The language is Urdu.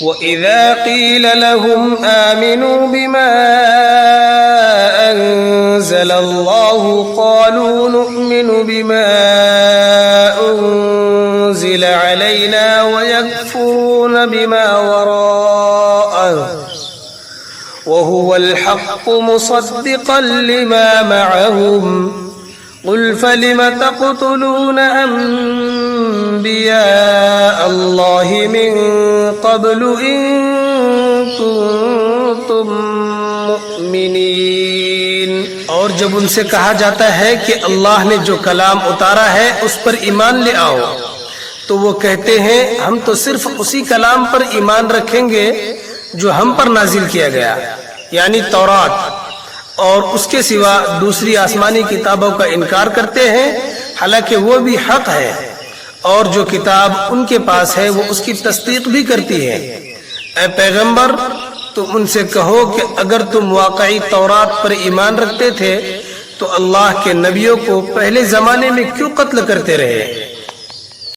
وَإِذَا قِيلَ لَهُمْ آمِنُوا بِمَا أَنزَلَ اللَّهُ قَالُوا نُؤْمِنُ بِمَا أُنزِلَ عَلَيْنَا وَيَكْفُرُونَ بِمَا وَرَاءَهُ وَهُوَ الْحَقُّ مُصَدِّقًا لِمَا مَعَهُمْ قُلْ فَلِمَ تَقْتُلُونَ أَنْبِيَاءَ اللَّهِ مِنْ قَبْلُ إِنْ كُنْتُمْ مُؤْمِنِينَ۔ اور جب ان سے کہا جاتا ہے کہ اللہ نے جو کلام اتارا ہے اس پر ایمان لے آؤ، تو وہ کہتے ہیں ہم تو صرف اسی کلام پر ایمان رکھیں گے جو ہم پر نازل کیا گیا، یعنی تورات، اور اس کے سوا دوسری آسمانی کتابوں کا انکار کرتے ہیں، حالانکہ وہ بھی حق ہے، اور جو کتاب ان کے پاس ہے وہ اس کی تصدیق بھی کرتی ہے۔ اے پیغمبر، تم ان سے کہو کہ اگر تم واقعی تورات پر ایمان رکھتے تھے تو اللہ کے نبیوں کو پہلے زمانے میں کیوں قتل کرتے رہے؟